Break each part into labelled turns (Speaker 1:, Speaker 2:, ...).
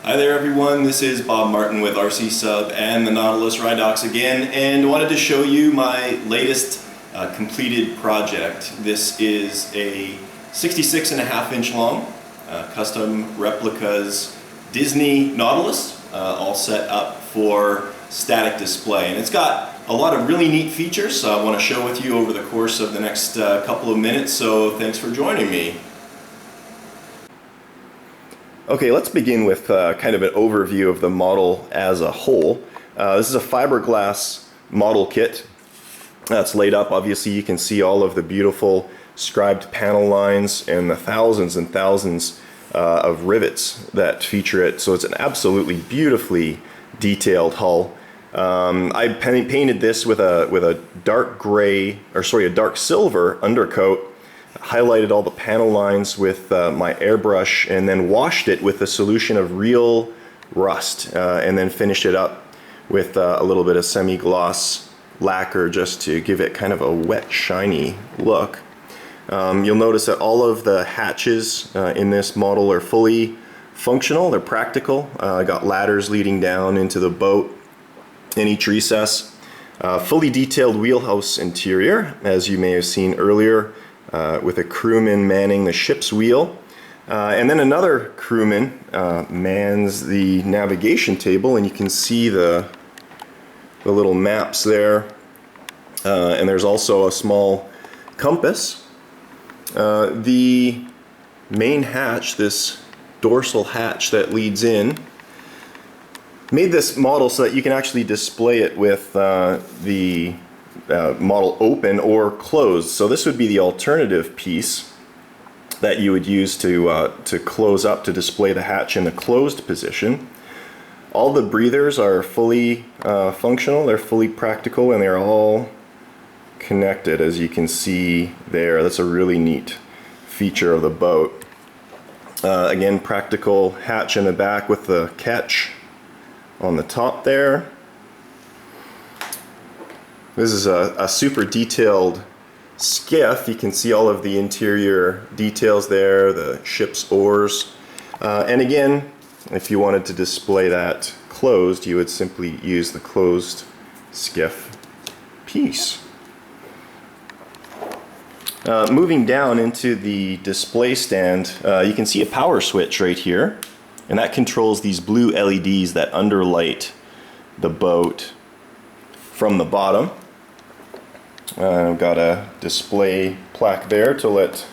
Speaker 1: Hi there everyone, this is Bob Martin with RC Sub and the Nautilus Ride Docs again, and wanted to show you my latest completed project. This is a 66.5-inch long custom replicas Disney Nautilus, all set up for static display. And it's got a lot of really neat features, so I want to show with you over the course of the next couple of minutes, so thanks for joining me. Okay, let's begin with kind of an overview of the model as a whole. This is a fiberglass model kit that's laid up. Obviously you can see all of the beautiful scribed panel lines and the thousands and thousands of rivets that feature it. So it's an absolutely beautifully detailed hull. I painted this with a dark gray, or sorry, a dark silver undercoat. Highlighted all the panel lines with my airbrush and then washed it with a solution of real rust and then finished it up with a little bit of semi-gloss lacquer just to give it kind of a wet, shiny look. You'll notice that all of the hatches in this model are fully functional, they're practical. I got ladders leading down into the boat in each recess. Fully detailed wheelhouse interior, as you may have seen earlier, with a crewman manning the ship's wheel. And then another crewman mans the navigation table, and you can see the little maps there. And there's also a small compass. The main hatch, this dorsal hatch that leads in, made this model so that you can actually display it with the model open or closed. So this would be the alternative piece that you would use to close up to display the hatch in a closed position. All the breathers are fully functional, they're fully practical, and they're all connected, as you can see there. That's a really neat feature of the boat. Again, practical hatch in the back with the catch on the top there. This is a super detailed skiff. You can see all of the interior details there, the ship's oars. And again, if you wanted to display that closed, you would simply use the closed skiff piece. Moving down into the display stand, you can see a power switch right here, and that controls these blue LEDs that underlight the boat from the bottom. I've got a display plaque there to let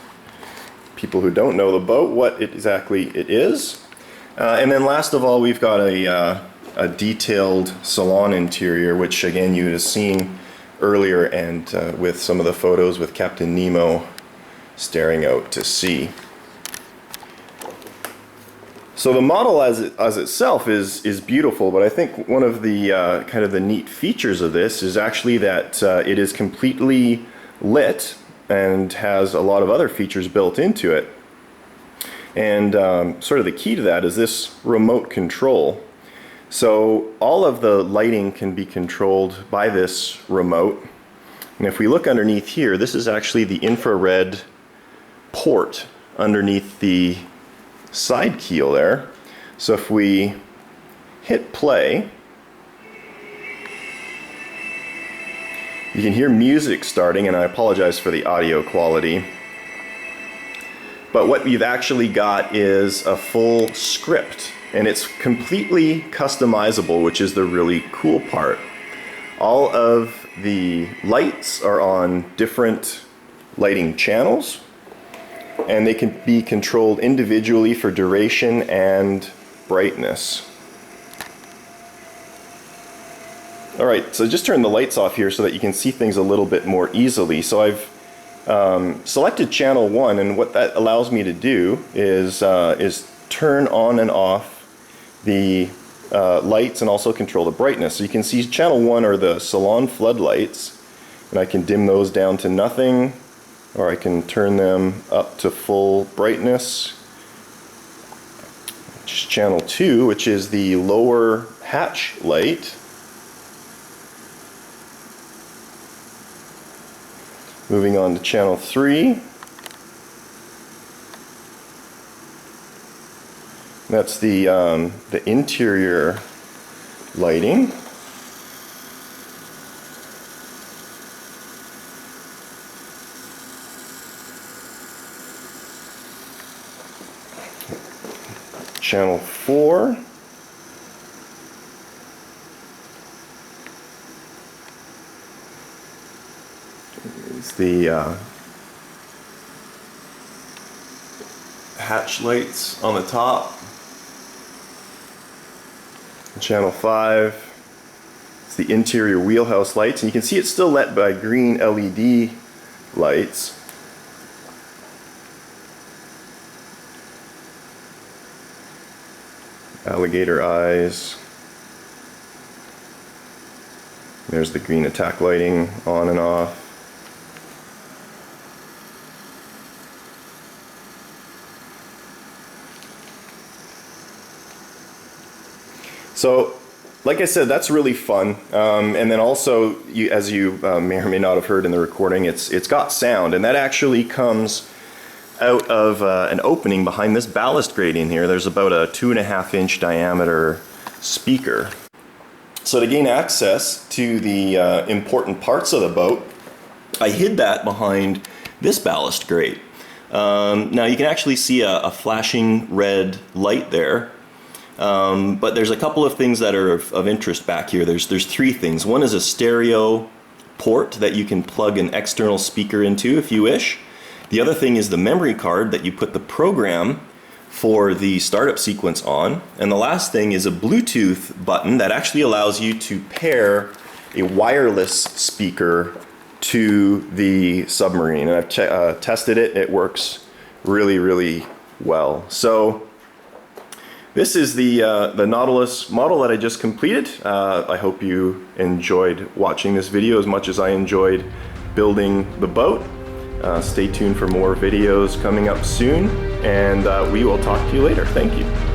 Speaker 1: people who don't know the boat what exactly it is. And then last of all, we've got a detailed salon interior, which again you have seen earlier, and with some of the photos with Captain Nemo staring out to sea. So the model as itself is beautiful, but I think one of the kind of the neat features of this is actually that it is completely lit and has a lot of other features built into it. And sort of the key to that is this remote control. So all of the lighting can be controlled by this remote. And if we look underneath here, this is actually the infrared port underneath the side keel there. So if we hit play, you can hear music starting, and I apologize for the audio quality. But what you've actually got is a full script, and it's completely customizable, which is the really cool part. All of the lights are on different lighting channels, and they can be controlled individually for duration and brightness. Alright, so just turn the lights off here so that you can see things a little bit more easily. So I've selected channel 1, and what that allows me to do is turn on and off the lights and also control the brightness. So you can see channel 1 are the salon floodlights, and I can dim those down to nothing, or I can turn them up to full brightness. Channel 2, which is the lower hatch light. Moving on to channel 3. That's the interior lighting. Channel 4. Is the hatch lights on the top. Channel 5 is the interior wheelhouse lights, and you can see it's still lit by green LED lights. Alligator eyes. There's the green attack lighting on and off. So, like I said, that's really fun. And then also, as you may or may not have heard in the recording, it's got sound, and that actually comes out of an opening behind this ballast grating here. There's about a 2.5-inch diameter speaker. So to gain access to the important parts of the boat, I hid that behind this ballast grate. Now you can actually see a flashing red light there. But there's a couple of things that are of interest back here. There's 3 things. One is a stereo port that you can plug an external speaker into if you wish. The other thing is the memory card that you put the program for the startup sequence on. And the last thing is a Bluetooth button that actually allows you to pair a wireless speaker to the submarine. And I've tested it. It works really, really well. So this is the Nautilus model that I just completed. I hope you enjoyed watching this video as much as I enjoyed building the boat. Stay tuned for more videos coming up soon, and we will talk to you later. Thank you.